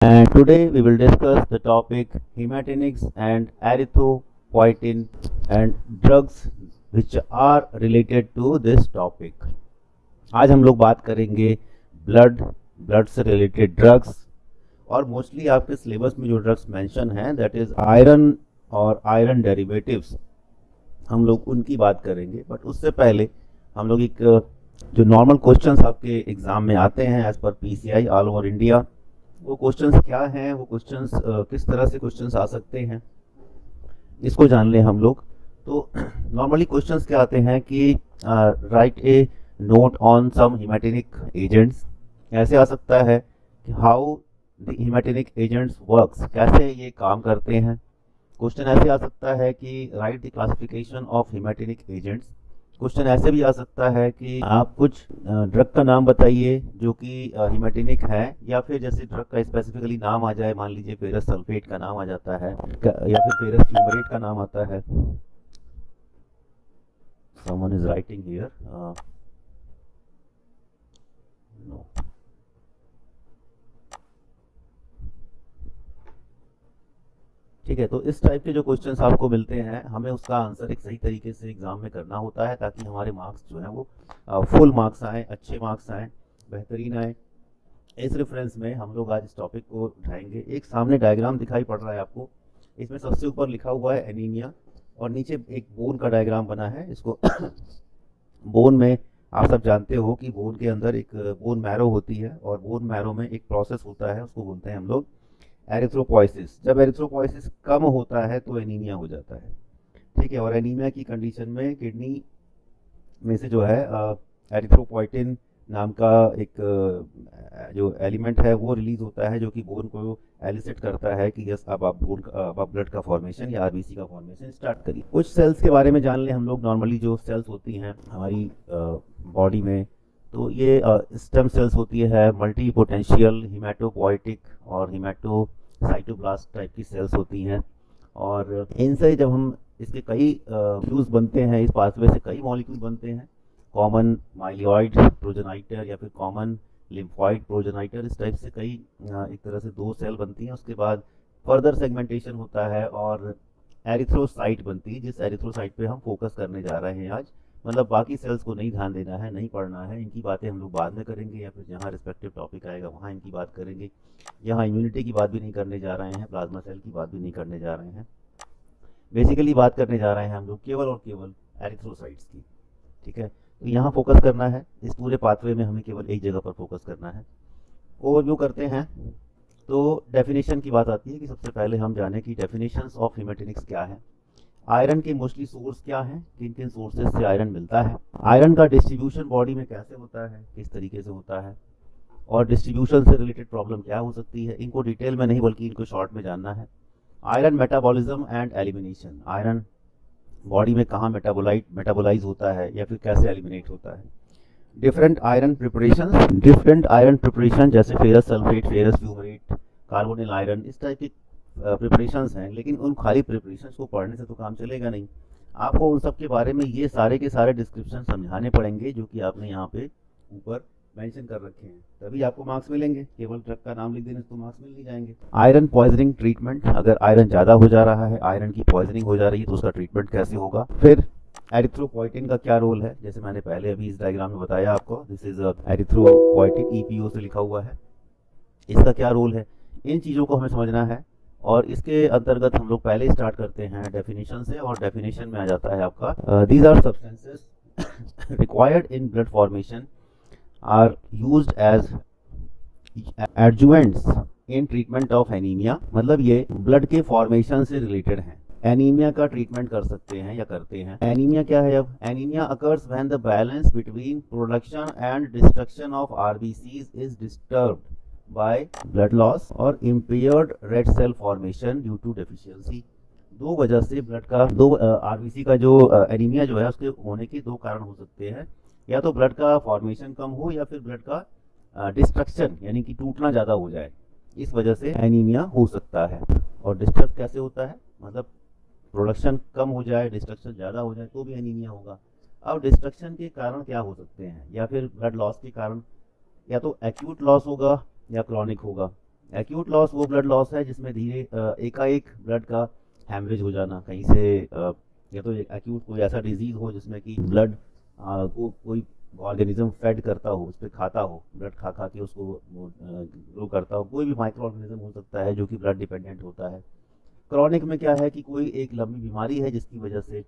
And today we will discuss the topic hematinics and erythropoietin and drugs which are related to this topic. आज हम लोग बात करेंगे blood से related drugs और मोस्टली आपके सिलेबस में जो ड्रग्स मेंशन हैं दैट इज आयरन और आयरन डेरिवेटिव्स, हम लोग उनकी बात करेंगे। बट उससे पहले हम लोग एक जो नॉर्मल क्वेश्चंस आपके एग्जाम में आते हैं एज पर पीसीआई ऑल ओवर इंडिया, वो क्वेश्चंस क्या हैं, वो क्वेश्चंस किस तरह से क्वेश्चंस आ सकते हैं, इसको जान लें हम लोग। तो नॉर्मली क्वेश्चंस क्या आते हैं कि write a note on some haematinic agents, ऐसे आ सकता है कि how the haematinic agents works, कैसे ये काम करते हैं। क्वेश्चन ऐसे आ सकता है कि write the classification of haematinic agents. Question ऐसे भी आ सकता है कि आप कुछ ड्रग का नाम बताइए जो कि हिमेटेनिक है, या फिर जैसे ड्रग का स्पेसिफिकली नाम आ जाए, मान लीजिए फेरस सल्फेट का नाम आ जाता है या फिर फेरस फ्यूमरेट का नाम आता है। Someone is writing here, no. ठीक है, तो इस टाइप के जो क्वेश्चंस आपको मिलते हैं, हमें उसका आंसर एक सही तरीके से एग्जाम में करना होता है ताकि हमारे मार्क्स जो हैं वो फुल मार्क्स आए, अच्छे मार्क्स आए, बेहतरीन आए। इस रेफरेंस में हम लोग आज इस टॉपिक को उठाएंगे। एक सामने डायग्राम दिखाई पड़ रहा है आपको, इसमें सबसे ऊपर लिखा हुआ है एनीमिया और नीचे एक बोन का डायग्राम बना है। इसको बोन में आप सब जानते हो कि बोन के अंदर एक बोन मैरो होती है और बोन मैरो में एक प्रोसेस होता है, उसको बोलते हैं हम लोग एरिथ्रोपोइसिस। जब एरिथ्रोपोइसिस कम होता है तो एनीमिया हो जाता है। ठीक है, और एनीमिया की कंडीशन में किडनी में से जो है एरिथ्रोपोइटिन नाम का एक जो एलिमेंट है वो रिलीज होता है, जो कि बोन को एलिसिट करता है कि यस अब आप बोन अब आप ब्लड का फॉर्मेशन या आरबीसी का फॉर्मेशन स्टार्ट करिए। कुछ सेल्स के बारे में जान लें हम लोग। नॉर्मली जो सेल्स होती हैं हमारी बॉडी में, तो ये स्टेम सेल्स होती है, मल्टी पोटेंशियल हिमेटोपोइटिक और हिमेटोसाइटोब्लास्ट टाइप की सेल्स होती हैं। और इनसे जब हम इसके कई फ्यूज बनते हैं, इस पाथवे से कई मॉलिक्यूल बनते हैं, कॉमन माइलियोइड प्रोजेनाइटर या फिर कॉमन लिम्फॉइड प्रोजेनाइटर, इस टाइप से कई एक तरह से दो सेल बनती हैं। उसके बाद फर्दर सेगमेंटेशन होता है और एरिथ्रोसाइट बनती है, जिस एरिथ्रोसाइट पे हम फोकस करने जा रहे हैं आज। मतलब बाकी सेल्स को नहीं ध्यान देना है, नहीं पढ़ना है, इनकी बातें हम लोग बाद में करेंगे या फिर जहाँ रिस्पेक्टिव टॉपिक आएगा वहाँ इनकी बात करेंगे। यहाँ इम्यूनिटी की बात भी नहीं करने जा रहे हैं, प्लाज्मा सेल की बात भी नहीं करने जा रहे हैं। बेसिकली बात करने जा रहे हैं हम लोग केवल और केवल एरिथ्रोसाइट्स की। ठीक है, तो यहाँ फोकस करना है, इस पूरे पाथवे में हमें केवल एक जगह पर फोकस करना है। ओवरव्यू करते हैं तो डेफिनेशन की बात आती है कि सबसे पहले हम जाने कि डेफिनेशंस ऑफ हिमेटेनिक्स क्या है, आयरन के मोस्टली सोर्स क्या हैं, किन किन सोर्सेज से आयरन मिलता है, आयरन का डिस्ट्रीब्यूशन बॉडी में कैसे होता है, किस तरीके से होता है, और डिस्ट्रीब्यूशन से रिलेटेड प्रॉब्लम क्या हो सकती है। इनको डिटेल में नहीं बल्कि इनको शॉर्ट में जानना है। Iron metabolism and elimination, iron body में कहाँ मेटाबोलाइज होता है या फिर कैसे एलिमिनेट होता है। डिफरेंट आयरन प्रिपरेशन जैसे ferrous sulphate, ferrous fumarate, carbonyl iron, इस टाइप की प्रिपरेशंस हैं। लेकिन उन खाली प्रिपरेशंस को पढ़ने से तो काम चलेगा नहीं, आपको उन सब के बारे में ये सारे के सारे डिस्क्रिप्शन समझाने पड़ेंगे जो कि आपने यहाँ पे ऊपर मेंशन कर रखे हैं, तभी आपको मार्क्स मिलेंगे। केवल ड्रग का नाम लिख देने से तो मार्क्स मिल नहीं जाएंगे। आयरन पॉइजनिंग ट्रीटमेंट, अगर आयरन ज़्यादा हो जा रहा है, आयरन की पॉइजनिंग हो जा रही है तो उसका ट्रीटमेंट कैसे होगा। फिर एरिथ्रोपोइटिन का क्या रोल है, जैसे मैंने पहले अभी इस डायग्राम में बताया आपको, दिस इज एरिथ्रोपोइटिन, ईपीओ से लिखा हुआ है, इसका क्या रोल है, इन चीज़ों को हमें समझना है। और इसके अंतर्गत हम लोग पहले स्टार्ट करते हैं डेफिनेशन से, और डेफिनेशन में आ जाता है आपका these are substances required in blood formation are used as adjuvants in treatment of anaemia. मतलब ये ब्लड के फॉर्मेशन से रिलेटेड हैं, एनीमिया का ट्रीटमेंट कर सकते हैं या करते हैं। एनीमिया क्या है, अब anaemia occurs when the balance between production and destruction of RBCs is disturbed by blood loss और impaired red cell formation due to deficiency. दो वजह से ब्लड का दो आरबीसी का जो एनीमिया जो है उसके होने के दो कारण हो सकते हैं, या तो ब्लड का फॉर्मेशन कम हो या फिर ब्लड का डिस्ट्रक्शन यानी कि टूटना ज़्यादा हो जाए, इस वजह से एनीमिया हो सकता है। और डिस्टर्ब कैसे होता है, मतलब प्रोडक्शन कम हो जाए, डिस्ट्रक्शन ज़्यादा हो जाए तो भी एनीमिया होगा। अब डिस्ट्रक्शन के कारण क्या हो सकते हैं, या फिर ब्लड लॉस के कारण, या तो एक्यूट लॉस होगा या क्रॉनिक होगा। एक्यूट लॉस वो ब्लड लॉस है जिसमें धीरे एकाएक ब्लड का हैमरेज हो जाना कहीं से, या तो एक्यूट कोई ऐसा डिजीज हो जिसमें कि ब्लड को कोई ऑर्गेनिज्म फेड करता हो, उस पर खाता हो, ब्लड खा खा के उसको ग्रो करता हो, कोई भी माइक्रो ऑर्गेनिज्म हो सकता है जो कि ब्लड डिपेंडेंट होता है। क्रॉनिक में क्या है कि कोई एक लंबी बीमारी है जिसकी वजह से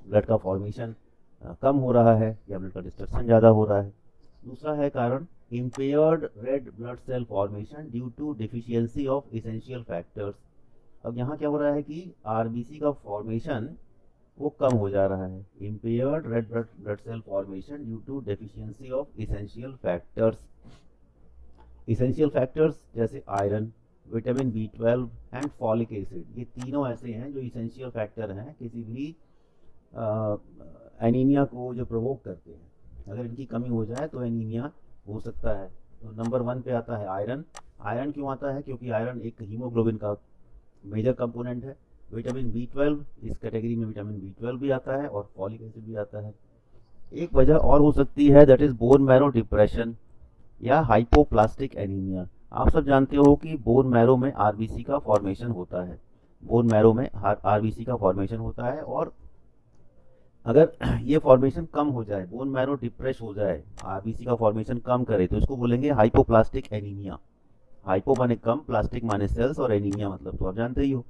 ब्लड का फॉर्मेशन कम हो रहा है या ब्लड का डिस्ट्रक्शन ज़्यादा हो रहा है। दूसरा है कारण impaired red blood cell formation due to deficiency of essential factors. अब यहाँ क्या हो रहा है कि आरबीसी का फॉर्मेशन वो कम हो जा रहा है, impaired red blood cell formation due to deficiency of essential factors. Essential factors जैसे iron, vitamin B12 and folic acid, ये तीनों ऐसे हैं जो इसेंशियल फैक्टर हैं किसी भी एनीमिया को जो प्रोवोक करते हैं। अगर इनकी कमी हो जाए तो एनीमिया हो सकता है। तो नंबर 1 पे आता है आयरन। आयरन क्यों आता है? क्योंकि आयरन एक हीमोग्लोबिन का मेजर कंपोनेंट है। विटामिन B12, इस कैटेगरी में विटामिन B12 भी आता है और फॉलिक एसिड भी आता है। एक वजह और हो सकती है, that is bone marrow depression या हाइपोप्लास्टिक एनीमिया। आप सब जानते हो कि बोन मैरो में आरबीसी का फॉर्मेशन होता है, बोन मैरो में आरबीसी का फॉर्मेशन होता है, और अगर ये फॉर्मेशन कम हो जाए, बोन मैरो डिप्रेस हो जाए, आरबीसी का फॉर्मेशन कम करे, तो इसको बोलेंगे हाइपोप्लास्टिक एनीमिया। हाइपो माने कम, प्लास्टिक माने सेल्स, और एनीमिया मतलब तो आप जानते ही हो।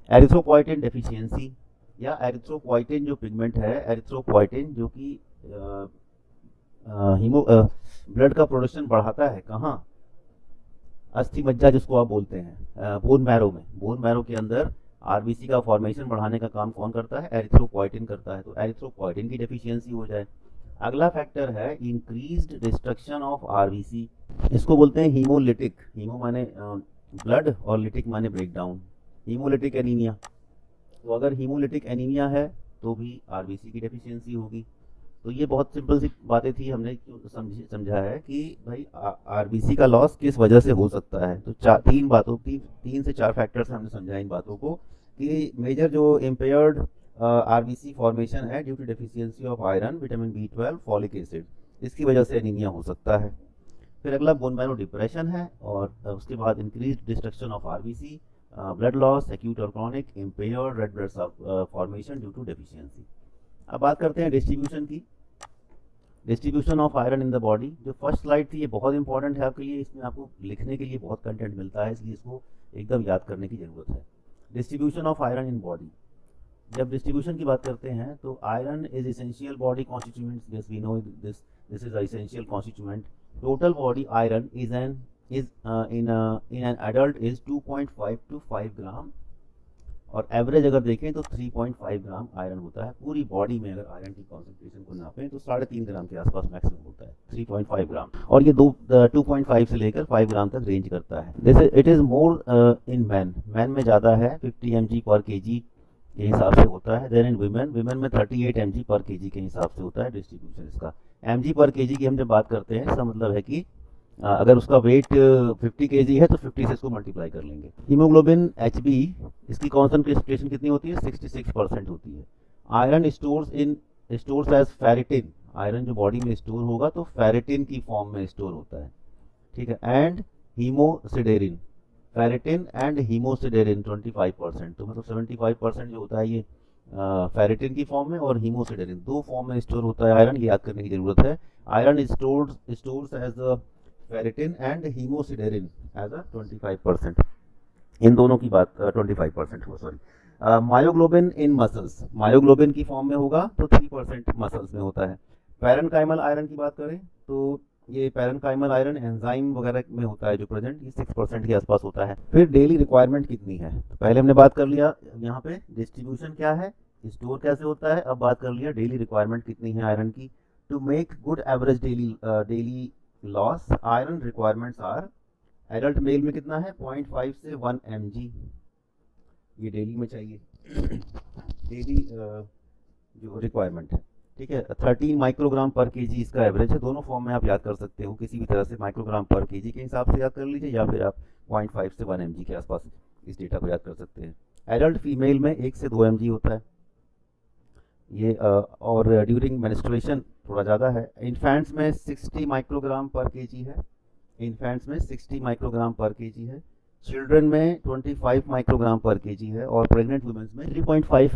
एरिथ्रोपोइटिन डेफिशिएंसी या एरिथ्रोपोइटिन जो पिगमेंट है, एरिथ्रोपोइटिन जो कि ब्लड का प्रोडक्शन बढ़ाता है, कहाँ? अस्थि मज्जा जिसको आप बोलते हैं, बोन मैरो में। बोन मैरो के अंदर आरबीसी का फॉर्मेशन बढ़ाने का काम कौन करता है? एरिथ्रोपोइटिन करता है। तो एरिथ्रोपोइटिन की डेफिशिएंसी हो जाए। अगला फैक्टर है इंक्रीज्ड डिस्ट्रक्शन ऑफ आरबीसी, इसको बोलते हैं हीमोलिटिक। हीमो माने ब्लड और लिटिक माने ब्रेकडाउन, हीमोलिटिक एनीमिया। तो अगर हीमोलिटिक एनीमिया है तो भी आरबीसी की डेफिशिएंसी होगी। तो ये बहुत सिंपल सी बातें थी, हमने समझा है कि भाई आरबीसी का लॉस किस वजह से हो सकता है। तो तीन से चार फैक्टर्स हमने समझा इन बातों को कि मेजर जो इम्पेयर्ड आरबीसी फॉर्मेशन है due to deficiency of iron, vitamin B12, folic acid, इसकी वजह से एनीमिया हो सकता है। फिर अगला बोन मैरो डिप्रेशन है, और उसके बाद increase destruction of RBC, blood loss, acute और chronic, impaired red blood formation due to deficiency. अब बात करते हैं डिस्ट्रीब्यूशन की। Distribution of iron in the body, जो फर्स्ट स्लाइड थी ये बहुत इंपॉर्टेंट है आपके लिए, इसमें आपको लिखने के लिए बहुत कंटेंट मिलता है, इसलिए इसको एकदम याद करने की ज़रूरत है। Distribution of iron in body, जब डिस्ट्रीब्यूशन की बात करते हैं तो iron is essential body constituent, yes we know this is essential constituent. Total body iron is in an adult is 2.5 to 5 gram, और एवरेज अगर देखें तो 3.5 ग्राम आयरन होता है पूरी बॉडी में। अगर आयरन की कॉन्सेंट्रेशन को नापें तो 3.5 ग्राम के आसपास मैक्सिमम होता है, 3.5 ग्राम, और ये 2.5 से लेकर 5 ग्राम तक रेंज करता है। जैसे it is more in man में ज़्यादा है, 50 mg पर kg के हिसाब से होता है। देन इन विमेन में 38 mg पर kg के हिसाब से होता है डिस्ट्रीब्यूशन इसका। mg पर kg की हम जब बात करते हैं, इसका मतलब है कि अगर उसका वेट 50 kg है तो 50 से इसको मल्टीप्लाई कर लेंगे। हीमोग्लोबिन Hb, इसकी कॉन्सेंट्रेशन कितनी होती है? 66% होती है। Iron stores as ferritin, iron जो बॉडी में स्टोर होगा तो फेरिटिन की फॉर्म में स्टोर होता है, ठीक है। एंड हीमोसिडेरिन, फेरिटिन एंड हीमोसिडेरिन 25%, तो मतलब 75% जो होता है ये फेरिटिन की फॉर्म में, और हीमोसिडेरिन दो फॉर्म में स्टोर होता है आयरन, ये याद करने की जरूरत है। Iron stores as ferritin and haemosiderin as 25%, इन दोनों की बात 25% हो, sorry. Myoglobin in muscles, myoglobin की फॉर्म में होगा तो 3% मसल्स में होता है। पैरेनकाइमल आयरन की बात करें तो ये पैरेनकाइमल आयरन एंजाइम वगैरह में होता है जो प्रेजेंट, ये 6% के आसपास होता है। फिर डेली रिक्वायरमेंट कितनी है, तो पहले हमने बात कर लिया यहाँ पे डिस्ट्रीब्यूशन क्या है, स्टोर कैसे होता है, अब बात कर लिया डेली रिक्वायरमेंट कितनी है आयरन की। To make good average daily loss, iron requirements are, adult male में कितना है 0.5 से 1 mg, ये डेली में चाहिए डेली जो रिक्वायरमेंट है, ठीक है। 13 माइक्रोग्राम पर केजी इसका एवरेज है। दोनों फॉर्म में आप याद कर सकते हो, किसी भी तरह से माइक्रोग्राम पर केजी के हिसाब से याद कर लीजिए, या फिर आप 0.5 से 1 mg के आसपास इस डेटा को याद कर सकते हैं। एडल्ट फीमेल में 1 से 2 mg होता है ये, और ड्यूरिंग मेंस्ट्रुएशन थोड़ा ज़्यादा है। इन्फेंट्स में 60 माइक्रोग्राम पर केजी है, इन्फेंट्स में 60 माइक्रोग्राम पर केजी है। चिल्ड्रन में 25 माइक्रोग्राम पर केजी है और प्रेग्नेंट वुमेन्स में 3.5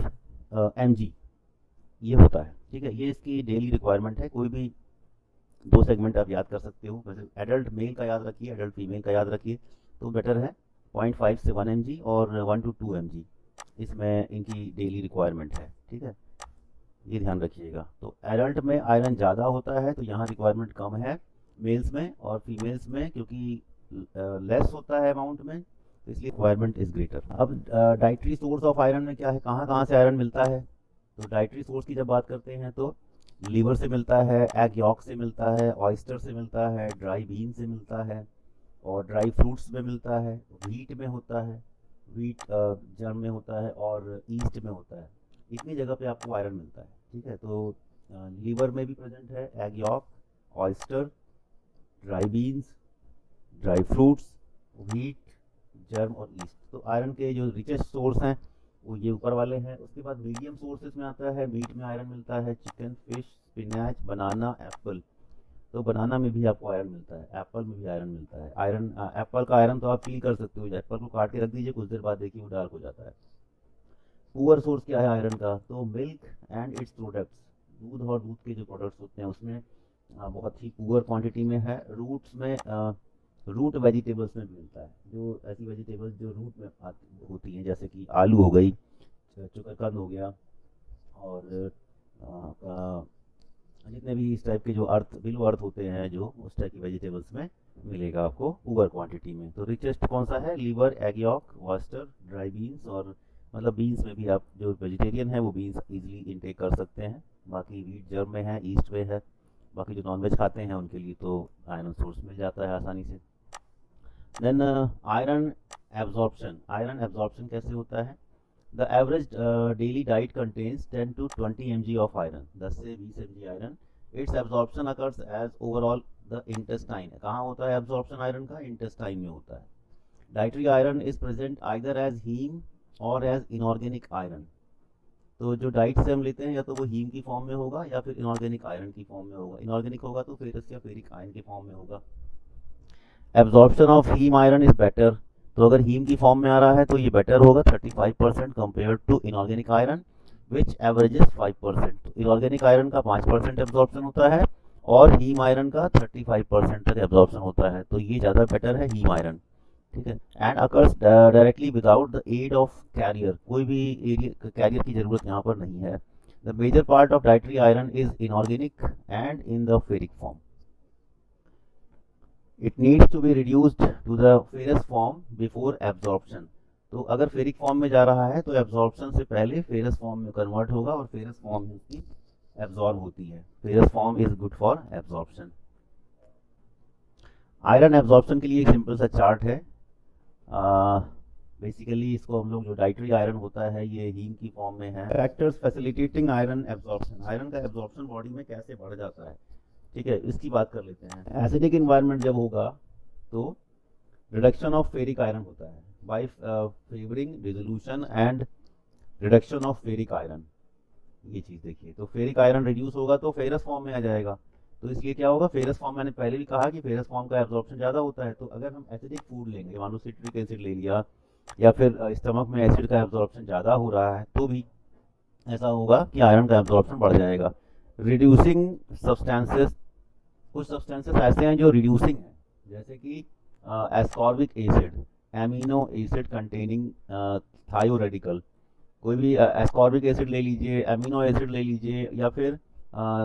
mg ये होता है। ठीक है, ये इसकी डेली रिक्वायरमेंट है। कोई भी दो सेगमेंट आप याद कर सकते हो, वैसे एडल्ट मेल का याद रखिए, एडल्ट फीमेल का याद रखिए, तो बेटर है 0.5 से 1 mg और 1 to 2 mg इसमें इनकी डेली रिक्वायरमेंट है। ठीक है, ये ध्यान रखिएगा। तो एडल्ट में आयरन ज़्यादा होता है तो यहाँ रिक्वायरमेंट कम है मेल्स में, और फीमेल्स में क्योंकि लेस होता है अमाउंट में, तो इसलिए रिक्वायरमेंट इज ग्रेटर। अब डाइटरी सोर्स ऑफ आयरन में क्या है, कहाँ कहाँ से आयरन मिलता है? तो डाइटरी सोर्स की जब बात करते हैं तो लीवर से मिलता है, एग यॉक से मिलता है, ऑयस्टर से मिलता है, ड्राई बीन से मिलता है, और ड्राई फ्रूट्स में मिलता है, व्हीट में होता है, व्हीट जर्म में होता है, और ईस्ट में होता है। इतनी जगह पे आपको आयरन मिलता है। ठीक है, तो लीवर में भी प्रेजेंट है, egg yolk, oyster, dry beans, dry fruits, wheat, germ और ईस्ट। तो आयरन के जो रिचेस्ट सोर्स हैं वो ये ऊपर वाले हैं। उसके बाद मीडियम सोर्सेज में आता है, मीट में आयरन मिलता है, चिकन, फिश, स्पिनच, बनाना, एप्पल। तो बनाना में भी आपको आयरन मिलता है, एप्पल में भी आयरन मिलता है। आयरन एप्पल का आयरन तो आप फील कर सकते हो, एप्पल को काट के रख दीजिए, कुछ देर बाद देखिए वो डार्क हो जाता है। पुअर सोर्स क्या है आयरन का? तो मिल्क एंड इट्स प्रोडक्ट्स, दूध और दूध के जो प्रोडक्ट्स होते हैं उसमें बहुत ही पुअर क्वांटिटी में है। रूट्स में रूट वेजिटेबल्स में भी मिलता है, जो ऐसी वेजिटेबल्स जो रूट में होती हैं, जैसे कि आलू हो गई, चुकरकंद हो गया, और जितने भी इस टाइप के जो अर्थ बिलो अर्थ होते हैं, जो उस टाइप की वेजिटेबल्स में मिलेगा आपको पुअर क्वांटिटी में। तो रिचेस्ट कौन सा है? Liver, egg yolk, oyster, dry beans, और मतलब बीन्स में भी आप जो वेजिटेरियन है वो बीन्स इजीली इनटेक कर सकते हैं। बाकी व्हीट जर्म में है, ईस्ट में है। बाकी जो नॉनवेज खाते हैं उनके लिए तो आयरन सोर्स मिल जाता है आसानी से। Then iron absorption. Iron absorption कैसे होता है? The average daily diet contains 10 to 20 mg of iron, 10 से 20 mg iron. Its absorption occurs as overall the intestine. कहाँ होता है एब्जॉर्प्शन आयरन का? इंटेस्टाइन में होता है। Dietary iron is present either as haem or as inorganic iron. तो जो डाइट से हम लेते हैं या तो वो हीम की फॉर्म में होगा या फिर इनऑर्गेनिक आयरन की फॉर्म में होगा। इनऑर्गेनिक होगा तो फेरस या फेरिक आयरन की फॉर्म में होगा। Absorption of haem iron is better. तो अगर हीम की फॉर्म में आ रहा है तो ये बेटर होगा 35% compare to inorganic iron which averages 5%। तो इनऑर्गेनिक आयरन का 5% एब्जॉर्प्शन होता है और हीम आयरन का 35% तक एब्जॉर्प्शन होता है, तो ये ज़्यादा बेटर है हीम आयरन। ठीक है, and occurs directly without the aid of carrier. कोई भी कैरियर की जरूरत यहाँ पर नहीं है। The major part of dietary iron is inorganic and in the ferric form. It needs to be reduced to the ferrous form before absorption. तो अगर फेरिक फॉर्म में जा रहा है तो एब्जॉर्प्शन से पहले फेरस फॉर्म में कन्वर्ट होगा और फेरस फॉर्म में उसकी एब्जॉर्ब होती है। Ferrous form is good for absorption. Iron absorption के लिए एक सिंपल सा चार्ट है। बेसिकली इसको हम लोग जो डाइटरी आयरन होता है ये हीम की फॉर्म में है। Factors facilitating iron absorption. Iron का एब्जॉर्प्शन बॉडी में कैसे बढ़ जाता है, ठीक है, इसकी बात कर लेते हैं। एसिडिक इन्वायरमेंट जब होगा तो रिडक्शन ऑफ फेरिक आयरन होता है by favouring dissolution and reduction of ferric iron. ये चीज़ देखिए, तो फेरिक आयरन रिड्यूस होगा तो फेरस फॉर्म में आ जाएगा, तो इसलिए क्या होगा फेरस फॉर्म। मैंने पहले भी कहा कि फेरस फॉर्म का एब्जॉर्प्शन ज़्यादा होता है। तो अगर हम एसिडिक फूड लेंगे, मान लो सिट्रिक एसिड ले लिया, या फिर स्टमक में एसिड का एब्जॉर्प्शन ज़्यादा हो रहा है तो भी ऐसा होगा कि आयरन का एब्जॉर्प्शन बढ़ जाएगा। रिड्यूसिंग सब्सटेंसेस, कुछ सब्सटेंसेस ऐसे हैं जो रिड्यूसिंग हैं, जैसे कि ascorbic acid, amino acid containing थायो रेडिकल। कोई भी एस्कॉर्बिक एसिड ले लीजिए, एमिनो एसिड ले लीजिए, या फिर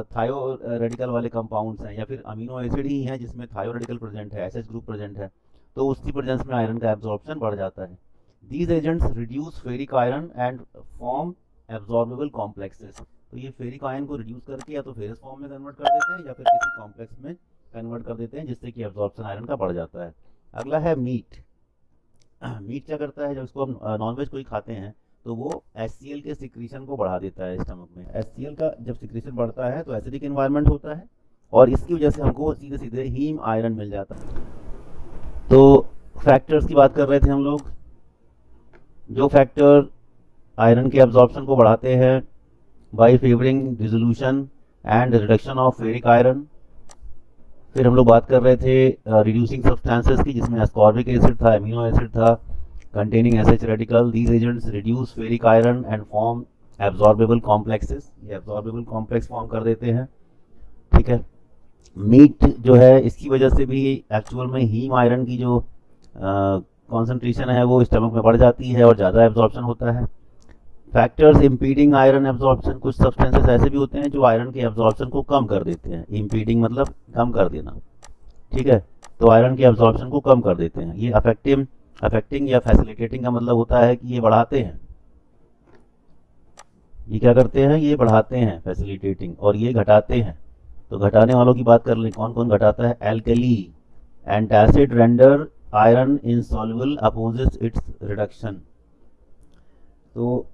थायो रेडिकल वाले कंपाउंड्स हैं, या फिर अमीनो एसिड ही हैं जिसमें थायो रेडिकल प्रेजेंट है, एसएच ग्रुप प्रेजेंट है, तो उसकी प्रेजेंस में आयरन का एब्जॉर्प्शन बढ़ जाता है। These agents reduce ferric iron and form absorbable complexes. तो ये फेरिक आयरन को रिड्यूस करके या तो फेरस फॉर्म में कन्वर्ट कर देते हैं या फिर किसी कॉम्प्लेक्स में कन्वर्ट कर देते हैं, जिससे कि एब्जॉर्प्शन आयरन का बढ़ जाता है। अगला है मीट। मीट क्या करता है, जब इसको हम नॉनवेज कोई खाते हैं तो वो HCl के सिक्रीशन को बढ़ा देता है स्टमक में। HCl का जब सिक्रीशन बढ़ता है तो एसिडिक इन्वायरमेंट होता है और इसकी वजह से हमको सीधे सीधे हीम आयरन मिल जाता है। तो फैक्टर्स की बात कर रहे थे हम लोग, जो फैक्टर आयरन के एब्जॉर्प्शन को बढ़ाते हैं by favouring dissolution and reduction of ferric iron. फिर हम लोग बात कर रहे थे रिड्यूसिंग सब्सटेंसेस की, जिसमें एस्कॉर्बिक एसिड था, एमिनो एसिड था, containing SH radical. These agents reduce ferric iron and form absorbable complexes, ये एब्जॉर्बेबल कॉम्प्लेक्स फॉर्म कर देते हैं। ठीक है, मीट जो है इसकी वजह से भी एक्चुअल में हीम आयरन की जो कॉन्सेंट्रेशन है वो स्टमक में बढ़ जाती है और ज़्यादा एब्जॉर्प्शन होता है। फैक्टर्स इम्पीडिंग आयरन एब्जॉर्प्शन, कुछ सब्सटेंसेस ऐसे भी होते हैं जो आयरन के एब्जॉर्प्शन को कम कर देते हैं। इम्पीडिंग मतलब कम कर देना, ठीक है, तो आयरन के एब्जॉर्प्शन को कम कर देते हैं। ये अफेक्टिंग या फैसिलिटेटिंग का मतलब होता है कि ये बढ़ाते हैं, ये क्या करते हैं, ये बढ़ाते हैं फैसिलिटेटिंग, और ये घटाते हैं। तो घटाने वालों की बात कर लें, कौन कौन घटाता है। Alkali antacid render iron insoluble opposites it's reduction. तो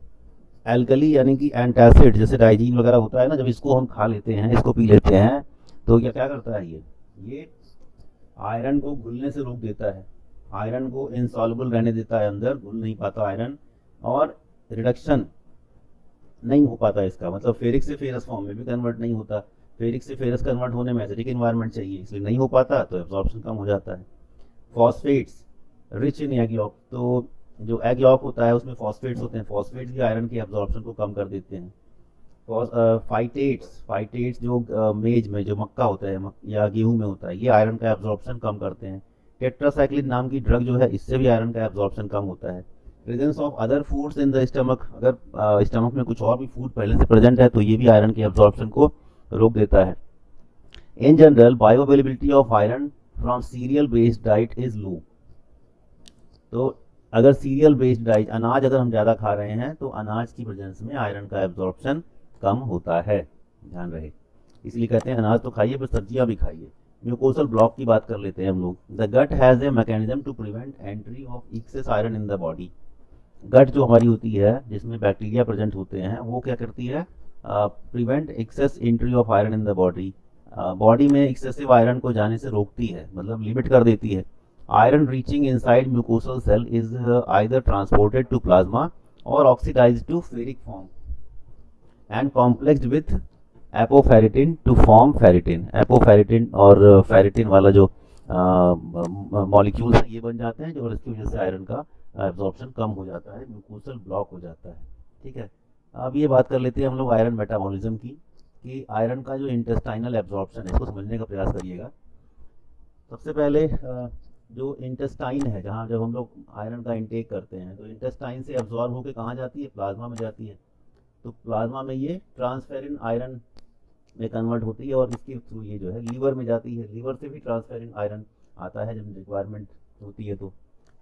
एल्कली यानी कि एंटासिड, जैसे डाइजीन वगैरह होता है ना, जब इसको हम खा लेते हैं, इसको पी लेते हैं, तो क्या क्या करता है, ये आयरन को घुलने से रोक देता है, आयरन को इनसॉल्युबल रहने देता है, अंदर घुल नहीं पाता आयरन, और रिडक्शन नहीं हो पाता इसका, मतलब फेरिक से फेरस फॉर्म में भी कन्वर्ट नहीं होता। फेरिक से फेरस कन्वर्ट होने में एसिडिक इन्वायरमेंट चाहिए, इसलिए नहीं हो पाता, तो एब्जॉर्प्शन कम हो जाता है। Phosphates rich in egg York, तो जो एग यॉक होता है उसमें फॉस्फेट्स होते हैं, फॉस्फेट्स भी आयरन के एब्जॉर्प्शन को कम कर देते हैं। फाइटेट्स जो मेज में जो मक्का होता है या गेहूं में होता है, ये आयरन का एब्जॉर्प्शन कम करते हैं। टेट्रासाइक्लिन नाम की ड्रग जो है, इससे भी आयरन का एब्जॉर्प्शन कम होता है। Presence of other foods in the stomach, अगर स्टमक में कुछ और भी फूड पहले से प्रेजेंट है तो ये भी आयरन के एब्जॉर्प्शन को रोक देता है। In general bio availability of iron from serial based diet is low. तो अगर सीरियल बेस्ड डाइट, अनाज अगर हम ज़्यादा खा रहे हैं तो अनाज की प्रेजेंस में आयरन का एब्जॉर्प्शन कम होता है, ध्यान रहे। इसलिए कहते हैं अनाज तो खाइए पर सब्जियां भी खाइए। म्यूकोसल ब्लॉक की बात कर लेते हैं हम लोग। The gut has a mechanism to prevent entry of excess iron in the body. Gut जो हमारी होती है, जिसमें बैक्टीरिया प्रेजेंट होते हैं, वो क्या करती है, prevent excess entry of iron in the body. Body में एक्सेसिव आयरन को जाने से रोकती है, मतलब लिमिट कर देती है। Iron reaching inside mucosal cell is either transported to plasma और oxidised to ferric form and complexed with apoferritin to form ferritin. Apoferritin और फेरिटिन वाला जो मॉलिक्यूल्स हैं ये बन जाते हैं, जो, और इसकी वजह से आयरन का एब्जॉर्प्शन कम हो जाता है, म्यूकोसल ब्लॉक हो जाता है। ठीक है, अब ये बात कर लेते हैं हम लोग आयरन मेटाबॉलिज्म की, कि आयरन का जो इंटेस्टाइनल एब्जॉर्प्शन है, इसको समझने का प्रयास करिएगा। सबसे पहले जो इंटेस्टाइन है, जहाँ जब हम लोग आयरन का इंटेक करते हैं, तो इंटेस्टाइन से एब्जॉर्ब होकर कहाँ जाती है, प्लाज्मा में जाती है। तो प्लाज्मा में ये ट्रांसफेरिन आयरन में कन्वर्ट होती है, और इसके थ्रू ये जो है लीवर में जाती है। लीवर से भी ट्रांसफेरिन आयरन आता है जब रिक्वायरमेंट होती है तो।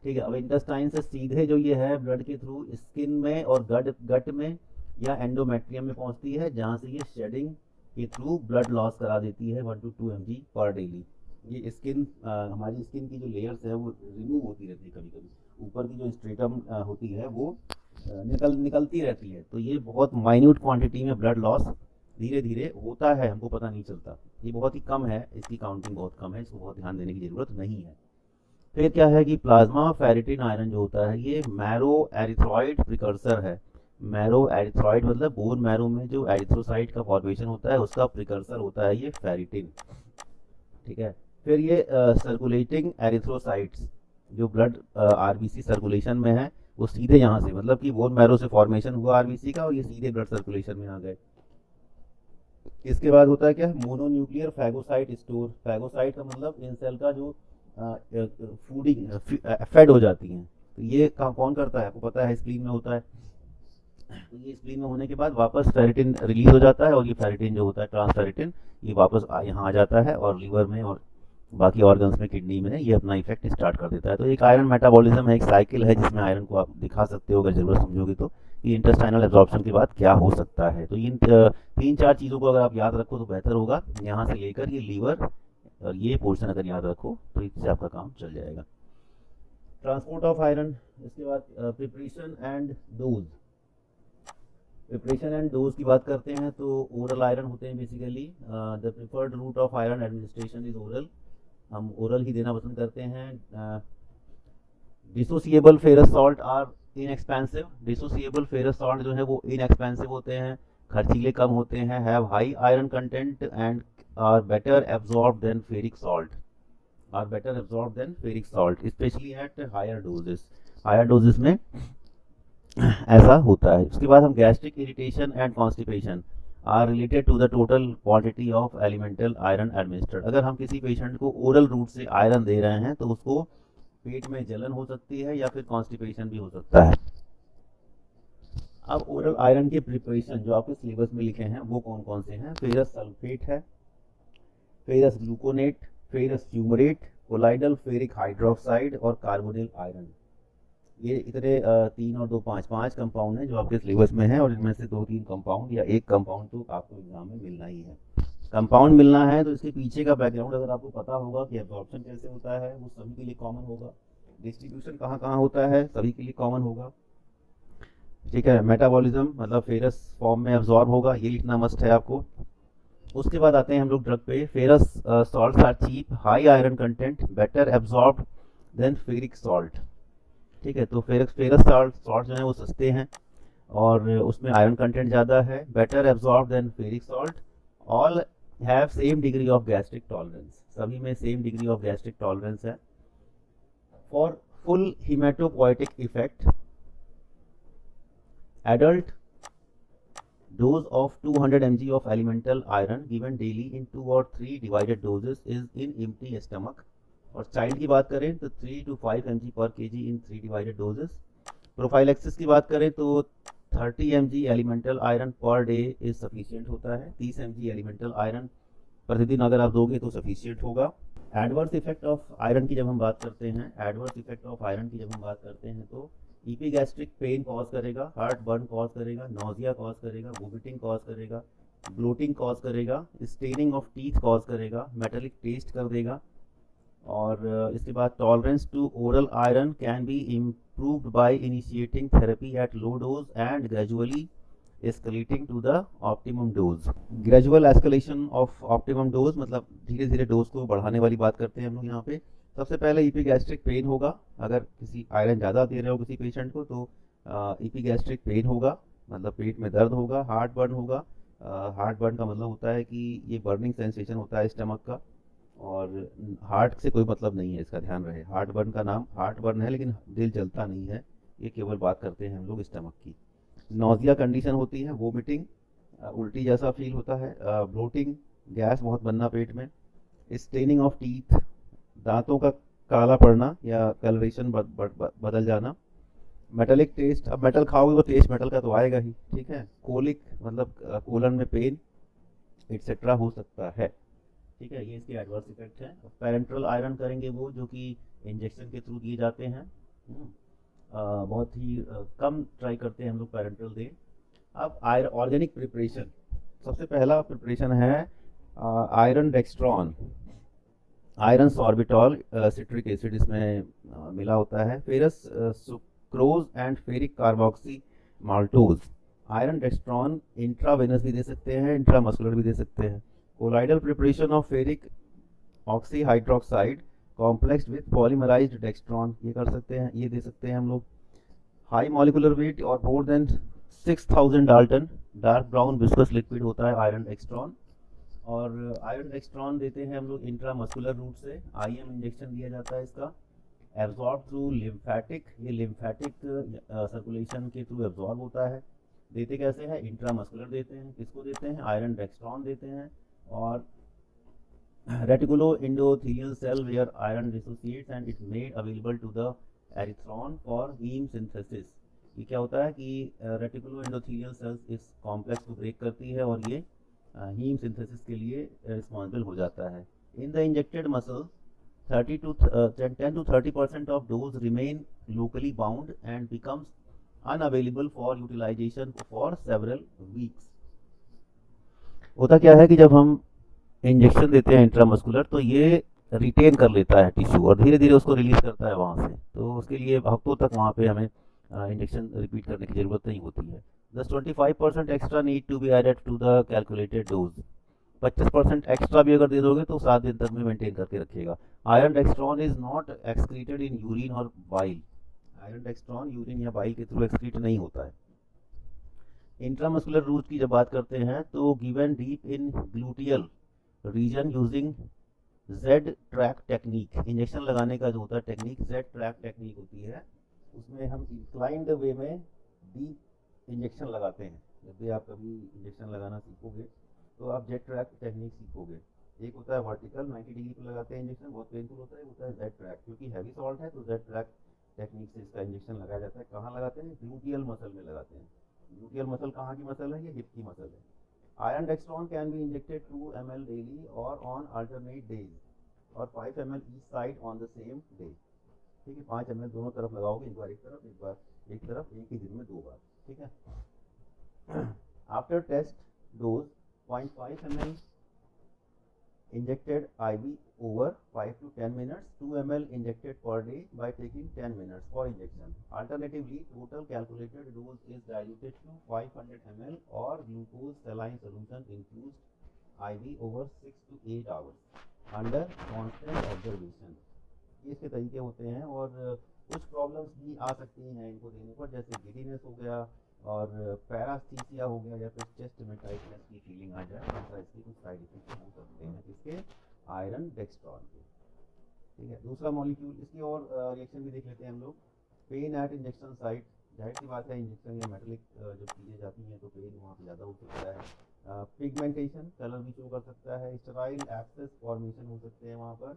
ठीक है, अब इंटेस्टाइन से सीधे जो ये है ब्लड के थ्रू स्किन में और गट में या एंडोमेट्रियम में पहुंचती है, जहां से ये शेडिंग के थ्रू ब्लड लॉस करा देती है 1 to 2 mg पर डेली। ये स्किन, हमारी स्किन की जो लेयर्स है वो रिमूव होती रहती है, कभी कभी ऊपर की जो स्ट्रेटम होती है वो निकलती रहती है। तो ये बहुत माइन्यूट क्वांटिटी में ब्लड लॉस धीरे धीरे होता है, हमको पता नहीं चलता। ये बहुत ही कम है, इसकी काउंटिंग बहुत कम है, इसको बहुत ध्यान देने की ज़रूरत नहीं है। फिर क्या है कि प्लाज्मा फेरिटिन आयरन जो होता है, ये मैरो एरिथ्रॉइड प्रिकर्सर है। मैरो एरिथ्रॉइड मतलब बोन मैरो में जो एरिथ्रोसाइट का फॉर्मेशन होता है, उसका प्रिकर्सर होता है ये फेरिटिन। ठीक है, फिर ये सर्कुलेटिंग एरिथ्रोसाइट्स, जो ब्लड आरबीसी सर्कुलेशन में है, वो सीधे यहाँ से, मतलब कि बोन मैरो से फॉर्मेशन हुआ आरबीसी का, और ये सीधे ब्लड सर्कुलेशन में आ गए। इसके बाद होता है क्या, मोनोन्यूक्लियर फैगोसाइट स्टोर। फैगोसाइट का मतलब इन सेल का जो फूडिंग फेड हो जाती हैं। तो ये कौन करता है, आपको पता है, स्प्लीन में होता है। तो ये स्प्लीन में होने के बाद वापस फेरिटिन रिलीज हो जाता है, और ये फेरिटिन जो होता है ट्रांसफेरिटिन, ये वापस यहाँ आ जाता है, और लीवर में और बाकी ऑर्गन्स में, किडनी में, ये अपना इफेक्ट स्टार्ट कर देता है। तो एक आयरन मेटाबॉलिज्म है, एक साइकिल है, जिसमें आयरन को आप दिखा सकते हो अगर जरूरत समझोगे तो, कि इंटेस्टाइनल एब्जॉर्प्शन के बाद क्या हो सकता है। तो इन 3-4 चीज़ों को अगर आप याद रखो तो बेहतर होगा। यहाँ से लेकर ये लीवर और ये पोर्शन अगर याद रखो तो इससे आपका काम चल जाएगा। ट्रांसपोर्ट ऑफ आयरन, इसके बाद preparation and dose. Preparation and dose की बात करते हैं तो ओरल आयरन होते हैं basically. The preferred route of iron administration is oral. हम ओरल ही देना पसंद करते हैं। Dissociable ferrous salt are inexpensive. Dissociable ferrous salt जो है वो इनएक्सपेंसिव होते हैं, खर्चीले कम होते हैं, have high iron content and are better absorbed than ferric salt, are better absorbed than ferric salt, especially at higher doses. Higher doses में ऐसा होता है। उसके बाद हम gastric irritation and constipation are related to the total quantity of elemental iron administered. अगर हम किसी पेशेंट को ओरल रूट से आयरन दे रहे हैं तो उसको पेट में जलन हो सकती है या फिर कॉन्स्टिपेशन भी हो सकता है। अब ओरल आयरन के प्रिपरेशन जो आपके सिलेबस में लिखे हैं वो कौन कौन से हैं? फेरस सल्फेट है, ferrous gluconate, ferrous fumarate, colloidal ferric hydroxide और कार्बोनिल आयरन। ये इतने 3 और 2 5 कंपाउंड हैं जो आपके सिलेबस में है, और इनमें से 2-3 कंपाउंड या एक कंपाउंड तो आपको एग्जाम में मिलना ही है। कंपाउंड मिलना है तो इसके पीछे का बैकग्राउंड अगर आपको पता होगा कि एब्जॉर्प्शन कैसे होता है वो सभी के लिए कॉमन होगा, डिस्ट्रीब्यूशन कहाँ कहाँ होता है सभी के लिए कॉमन होगा, ठीक है। मेटाबॉलिज्म मतलब फेरस फॉर्म में एब्जॉर्ब होगा, ये लिखना मस्ट है आपको। उसके बाद आते हैं हम लोग ड्रग पे। Ferrous salts are cheap, high iron content, better absorb than ferric salt, ठीक है। तो फेरस सॉल्ट जो है वो सस्ते हैं और उसमें आयरन कंटेंट ज़्यादा है, better absorb than ferric salt, all have same degree of gastric tolerance, सभी में same degree of gastric tolerance है। For full haematopoietic effect adult dose of 200 mg of elemental iron given daily in 2 or 3 divided doses is in empty stomach। और child की बात करें तो 3 to 5 mg per kg in 3 divided doses। Prophylaxis की बात करें तो 30 mg elemental iron per day is sufficient होता है, 30 mg एलिमेंटल आयरन प्रतिदिन अगर आप दोगे तो सफिशिएंट होगा। एडवर्स इफेक्ट ऑफ आयरन की जब हम बात करते हैं, एडवर्स इफेक्ट ऑफ आयरन की जब हम बात करते हैं तो ईपीगैस्ट्रिक पेन कॉज करेगा, हार्ट बर्न कॉज करेगा, नोजिया कॉज करेगा, वोमिटिंग कॉज करेगा, ब्लोटिंग कॉज करेगा, स्टेनिंग ऑफ टीथ कॉज करेगा, मेटालिक टेस्ट कर देगा। और इसके बाद tolerance to oral iron can be improved by initiating therapy at low dose and gradually escalating to the optimum dose. Gradual escalation of optimum dose मतलब धीरे धीरे dose को बढ़ाने वाली बात करते हैं हम लोग यहाँ पे। सबसे पहले ईपीगैस्ट्रिक पेन होगा, अगर किसी आयरन ज़्यादा दे रहे हो किसी पेशेंट को तो ईपीगैस्ट्रिक पेन होगा, मतलब पेट में दर्द होगा। हार्ट बर्न होगा, हार्ट बर्न का मतलब होता है कि ये बर्निंग सेंसेशन होता है स्टमक का, और हार्ट से कोई मतलब नहीं है, इसका ध्यान रहे। हार्ट बर्न का नाम हार्ट बर्न है लेकिन दिल जलता नहीं है, ये केवल बात करते हैं हम लोग स्टमक की। नोजिया कंडीशन होती है, वोमिटिंग उल्टी जैसा फील होता है, ब्लोटिंग गैस बहुत बनना पेट में, स्टेनिंग ऑफ टीथ दांतों का काला पड़ना या कलरेशन बदल जाना, मेटलिक टेस्ट, अब मेटल खाओगे तो टेस्ट मेटल का तो आएगा ही, ठीक है। कोलिक मतलब कोलन में पेन एटसेट्रा हो सकता है, ठीक है। ये इसके एडवर्स इफेक्ट हैं। पेरेंट्रल आयरन करेंगे वो जो कि इंजेक्शन के थ्रू दिए जाते हैं, बहुत ही कम ट्राई करते हैं हम लोग पेरेंट्रल दें। अब ऑर्गेनिक प्रिपरेशन, सबसे पहला प्रिपरेशन है iron dextran, iron sorbitol citric acid इसमें मिला होता है, ferrous sucrose and ferric carboxymaltose. Iron dextran intravenous भी दे सकते हैं, इंट्रामस्कुलर भी दे सकते हैं। Colloidal preparation of ferric oxyhydroxide complex with polymerised dextran, ये कर सकते हैं, ये दे सकते हैं हम लोग। हाई मॉलिकुलर वेट और more than 6000 Dalton dark brown viscous liquid होता है आयरन डेक्स्ट्रॉन। और आयरन डेक्स्ट्रॉन देते हैं हम लोग इंट्रामस्कुलर रूट से, आईएम इंजेक्शन दिया जाता है इसका। एब्जॉर्ब थ्रू लिम्फैटिक, ये लिम्फैटिक सर्कुलेशन के थ्रू एब्जॉर्ब होता है। देते कैसे हैं? इंट्रामस्कुलर देते हैं। किसको देते हैं? आयरन डेक्स्ट्रॉन देते हैं। और reticuloendothelial cell where iron dissociates and it made available to the erythron for haem synthesis. ये क्या होता है कि रेटिकुलो एंडोथेलियल सेल्स इस कॉम्प्लेक्स को ब्रेक करती है और ये हीम सिंथेसिस के लिए रिस्पॉन्सिबल हो जाता है। In the injected muscle 10 to 30% of dose remain locally bound and becomes unavailable for utilisation for several weeks. होता क्या है कि जब हम इंजेक्शन देते हैं इंट्रामस्कुलर तो ये रिटेन कर लेता है टिश्यू और धीरे धीरे उसको रिलीज करता है वहाँ से, तो उसके लिए हफ्तों तक वहाँ पे हमें इंजेक्शन रिपीट करने की ज़रूरत नहीं होती है। Thus 25% extra need to be added to the calculated dose. 25% extra भी अगर दे दोगे तो 7 दिन तक में मेंटेन करके रखिएगा। Iron dextran is not excreted in urine और बाइल। आयरन डेक्स्ट्रॉन यूरिन या बाइल के थ्रू एक्सक्रीट नहीं होता है। इंट्रामस्कुलर रूट की जब बात करते हैं तो given deep in gluteal region using Z track technique. Injection लगाने का जो होता है टेक्निक जेड ट्रैक टेक्निक होती है, उसमें हम इंक्लाइंड वे में डीप इंजेक्शन लगाते हैं। जब भी आप कभी इंजेक्शन लगाना सीखोगे तो आप जेड ट्रैक टेक्निक सीखोगे। एक होता है वर्टिकल 90 डिग्री पर लगाते हैं इंजेक्शन, बहुत पेनफुल होता है, होता है जेड ट्रैक। क्योंकि हैवी सॉल्ट है तो जेड ट्रैक टेक्निक से इसका इंजेक्शन लगाया जाता है। कहाँ लगाते हैं? ग्लूटियल मसल में लगाते हैं। ग्लूटियल मसल कहाँ की मसल है? ये हिप की मसल है। Iron डेक्सट्रॉन can be injected 2 ml daily और ऑन अल्टरनेट डेज और 5 ml each side on the same day. ठीक है, 5 ml दोनों तरफ लगाओगे, एक बार एक तरफ, एक बार एक तरफ, एक ही दिन में 2 बार। ठीक है। After test dose 0.5 ml injected IV over 5 to 10 minutes, 2 ml injected per day by taking 10 minutes for injection. Alternatively, total calculated dose is diluted to 500 ml or glucose saline solution infused IV over 6 to 8 hours under constant observation. इसके तरीके होते हैं और कुछ problems भी आ सकती हैं इनको देने पर, जैसे गिडीनेस हो गया और पैरास्थीसिया हो गया या फिर चेस्ट में टाइटनेस की फीलिंग आ जाए, ऐसा इसके कुछ साइड इफेक्ट हो सकते हैं इसके आयरन डेक्सट्रॉन के। ठीक है, दूसरा मॉलिक्यूल, इसकी और रिएक्शन भी देख लेते हैं हम लोग। पेन एट इंजेक्शन साइट, जाहिर सी बात है इंजेक्शन या मेटलिक जब चीज़ें जाती हैं तो पेन वहाँ पर ज़्यादा हो सकता है। पिगमेंटेशन, कलर भी शो कर सकता है। स्टेराइल एब्सेस फॉर्मेशन हो सकते हैं वहाँ पर।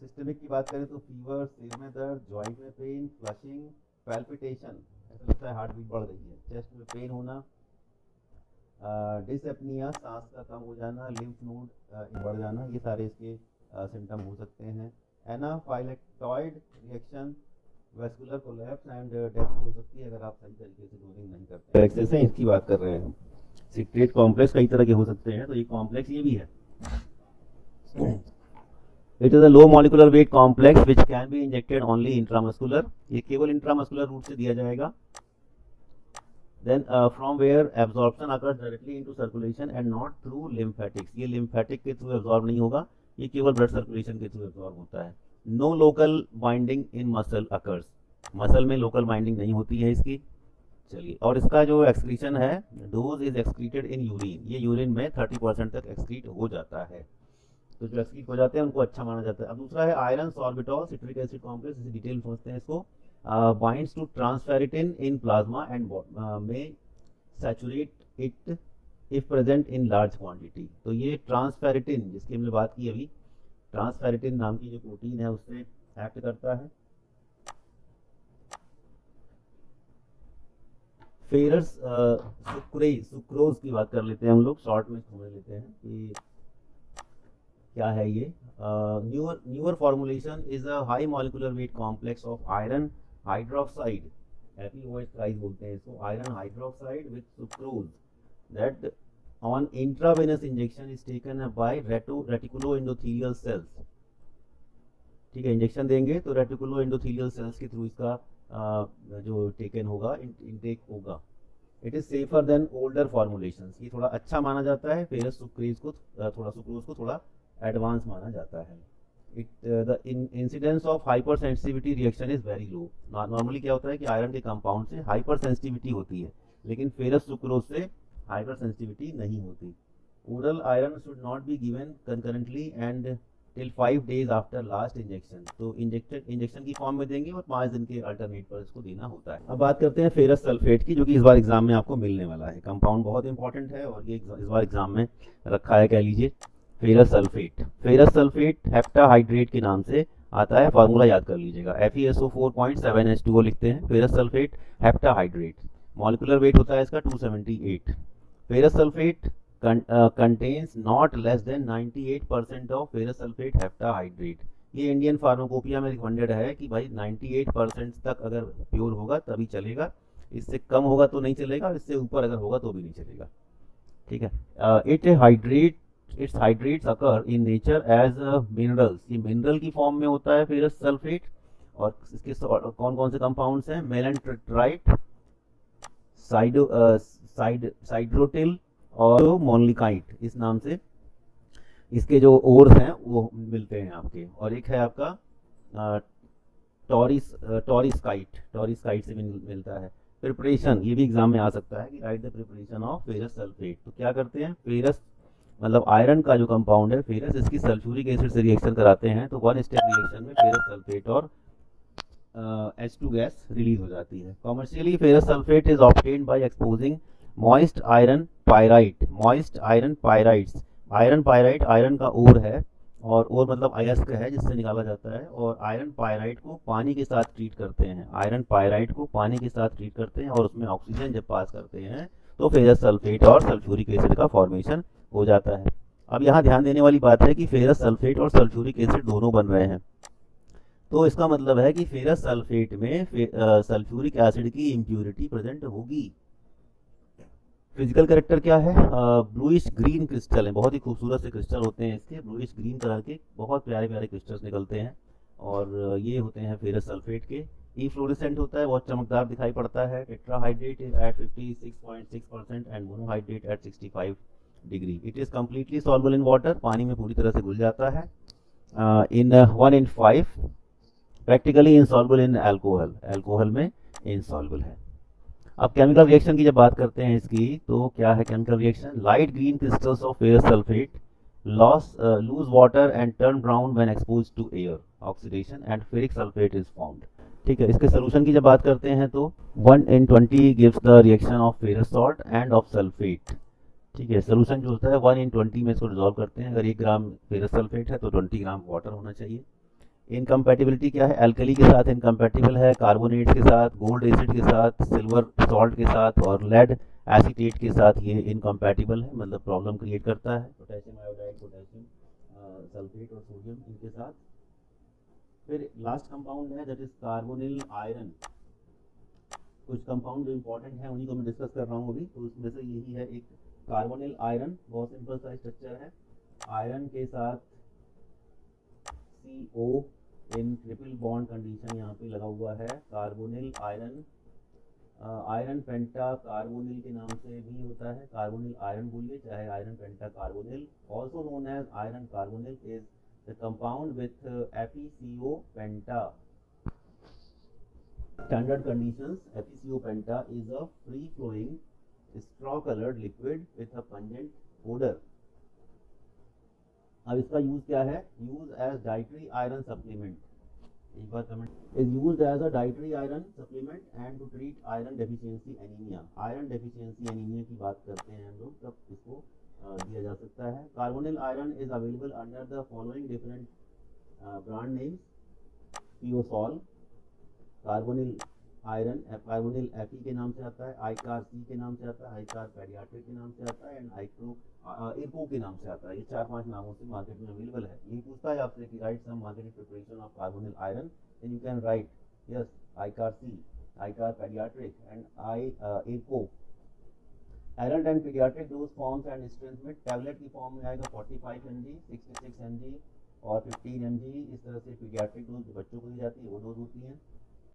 सिस्टमिक की बात करें तो फीवर, सिर में दर्द, जॉइंट में पेन, फ्लशिंग, पैल्पिटेशन, ऐसा लगता है हार्ट बीट बढ़ रही है, चेस्ट में पेन होना, डिसएपनिया, सांस का कम हो जाना, लिम्फ नोड बढ़ जाना, ये सारे इसके सिम्टम हो सकते हैं। Anaphylactoid reaction, vascular collapse and death भी हो सकती है अगर आप सही तरीके से डोजिंग नहीं करते। एक्सेस है इसकी बात कर रहे हैं हम। सिट्रेट कॉम्प्लेक्स कई तरह के हो सकते हैं, तो ये कॉम्प्लेक्स ये भी है। It is a low molecular weight complex which can be injected only intramuscular, ये केवल इंट्रामस्कुलर रूट से दिया जाएगा। Then from where absorption occurs directly into circulation and not through lymphatics, ये लिम्फेटिक के थ्रू एब्जॉर्ब नहीं होगा, ये केवल ब्लड सर्कुलेशन के थ्रू एब्जॉर्ब होता है। No local binding in muscle occurs, muscle में लोकल बाइंडिंग नहीं होती है इसकी। चलिए, और इसका जो एक्सक्रीशन है, dose is excreted in urine, ये यूरिन में 30% तक एक्सक्रीट हो जाता है, तो जो एक्सक्रीट हो जाते हैं उनको अच्छा माना जाता है। अब दूसरा है iron sorbitol citric acid complex, इसे डिटेल समझते हैं इसको। Binds to transferrin in plasma and may saturate it if present in large quantity. तो ये ट्रांसफेरिटिन जिसकी हमने बात की अभी, ट्रांसफेरिटिन नाम की जो प्रोटीन है उससे एक्ट करता है। फेरस सुक्रोज की बात कर लेते हैं हम लोग, शॉर्ट में समझ लेते हैं कि क्या है ये। Newer formulation is a high molecular weight complex of iron hydroxide, FeOH thrice बोलते हैं इसको, iron hydroxide with sucrose that on intravenous injection is taken by reticulo endothelial cells. ठीक है, इंजेक्शन देंगे तो रेटिकुलो एंडोथेलियल सेल्स के through इसका जो टेकन होगा, इनटेक होगा। It is safer than older formulations, ये थोड़ा अच्छा माना जाता है। फेरस सुक्रोज को सुक्रोज को थोड़ा एडवांस माना जाता है। The incidence of hyper sensitivity reaction is very low. Normally क्या होता है कि आयरन के कंपाउंड से हाइपर सेंसिटिविटी होती है, लेकिन फेरस सुक्रोज से हाइपर सेंसिटिविटी नहीं होती। Oral iron should not be given concurrently and till 5 days after last injection, तो इंजेक्शन की फॉर्म में देंगे और 5 दिन के अल्टरनेट पर इसको देना होता है। अब बात करते हैं फेरस सल्फेट की, जो कि इस बार एग्जाम में आपको मिलने वाला है। कंपाउंड बहुत इंपॉर्टेंट है और ये इस बार एग्जाम में रखा है, कह लीजिए ferrous sulphate. Ferrous sulphate heptahydrate के नाम से आता है, फार्मूला याद कर लीजिएगा, FeSO4.7H2O लिखते हैं। Ferrous sulphate heptahydrate, molecular weight होता है इसका 278। Ferrous sulphate contains not less than 98% of ferrous sulfate heptahydrate। ये इंडियन फार्माकोपिया में रिकमेंडेड है कि भाई 98% तक अगर प्योर होगा तभी चलेगा, इससे कम होगा तो नहीं चलेगा, और इससे ऊपर अगर होगा तो भी नहीं चलेगा। ठीक है, its hydrates occur in nature as minerals, ये मिनरल की फॉर्म में होता है फेरस सल्फेट। और इसके कौन कौन से कंपाउंड्स हैं? मेलेंट्राइट, साइड्रोटिल और मोनलिकाइट, इस नाम से इसके जो ओर्स हैं वो मिलते हैं आपके। और एक है आपका टॉरिस्काइट से मिलता है। प्रिपरेशन, ये भी एग्जाम में आ सकता है कि write the preparation of ferrous sulphate. तो क्या करते हैं, फेरस मतलब आयरन का जो कंपाउंड है फेरस, इसकी सल्फ्यूरिक एसिड से रिएक्शन कराते हैं तो वन स्टेप रिएक्शन में फेरस सल्फेट और H2 गैस रिलीज हो जाती है। Commercially ferrous sulphate is obtained by exposing moist iron pyrite, moist iron pyrites. Iron pyrite iron का ओर है, और ओर मतलब अयस्क है जिससे निकाला जाता है, और आयरन पायराइट को पानी के साथ ट्रीट करते हैं, आयरन पायराइट को पानी के साथ ट्रीट करते हैं और उसमें ऑक्सीजन जब पास करते हैं तो फेरस सल्फेट और सल्फ्यूरिक एसिड का फॉर्मेशन हो जाता है। अब यहाँ ध्यान देने वाली बात है कि फेरस सल्फेट और सल्फ्यूरिक एसिड दोनों बन रहे हैं, तो इसका मतलब है कि फेरस सल्फेट में सल्फ्यूरिक एसिड की इम्प्यूरिटी प्रेजेंट होगी। फिजिकल करेक्टर क्या है? ब्लूइश ग्रीन क्रिस्टल है, बहुत ही खूबसूरत से क्रिस्टल होते हैं इसके, ब्लूइश ग्रीन कलर के बहुत प्यारे प्यारे क्रिस्टल्स निकलते हैं, और ये होते हैं फेरस सल्फेट के। ई फ्लोरेसेंट होता है, बहुत चमकदार दिखाई पड़ता है। Tetrahydrate at 56.6% and monohydrate at 65 degree. It is completely soluble in water, पानी में पूरी तरह से घुल जाता है। In 1 in 5 practically insoluble in alcohol, alcohol में इनसॉल्युबल है। अब केमिकल रिएक्शन की जब बात करते हैं इसकी, तो क्या है chemical reaction? Light green crystals of ferrous sulphate lose water and turn brown when exposed to air, oxidation and ferric sulphate is formed. ठीक है, इसके सोल्यूशन की जब बात करते हैं तो 1 in 20 gives the reaction of ferrous salt end of sulphate. ठीक है, सोल्यूशन जो होता है 1 in 20 में इसको रिजॉल्व करते हैं। अगर 1 ग्राम फेरस सल्फेट है तो 20 ग्राम वाटर होना चाहिए। इनकम्पैटिबिलिटी क्या है? अल्कली के साथ इनकम्पैटिबल है, कार्बोनेट के साथ, गोल्ड एसिड के साथ, सिल्वर सॉल्ट के साथ और लेड एसीटेट के साथ ये इनकम्पैटिबल है, मतलब प्रॉब्लम क्रिएट करता है। पोटेशियम आयोडाइड, पोटेशियम सल्फेट और सोडियम इनके साथ। फिर लास्ट कंपाउंड है दैट इज कार्बोनिल आयरन। कुछ कंपाउंड जो इंपॉर्टेंट है उन्हीं को मैं डिस्कस कर रहा हूँ अभी, तो उसमें से यही है एक कार्बोनिल आयरन। बहुत सिंपल सा स्ट्रक्चर है, आयरन के साथ CO in triple bond condition यहाँ पे लगा हुआ है। कार्बोनिल आयरन, आयरन पेंटा कार्बोनिल के नाम से भी होता है, कार्बोनिल आयरन बोलिए चाहे iron pentacarbonyl, also known as iron carbonyl, is the compound with FeCO penta. Standard conditions, FeCO penta is a free flowing straw colored liquid with a pungent odor. अब इसका use क्या है? Use as dietary iron supplement, एक बार comment, is used as a dietary iron supplement and to treat iron deficiency anaemia. Iron deficiency anaemia की बात करते हैं हम लोग तब इसको दिया जा सकता है। Carbonyl iron is available under the following different brand names: Feosol, carbonyl iron, carbonyl Fe के नाम से आता है, आईकार C के नाम से आता है, आईकार पेडियाट्रिक के नाम से आता है, एंड इको के नाम से आता है। ये 4-5 नामों से मार्केट में अवेलेबल है। ये पूछता है आपसे कि write some marketed preparation of carbonyl iron, then you can write yes Icar C, Icar paediatric and Eco. Adult and paediatric dose forms and strength में टैबलेट की फॉर्म में आएगा 45 mg, 66 mg और 15 mg। इस तरह से पीडियाट्रिक डोज बच्चों को दी जाती है वो डोज होती है।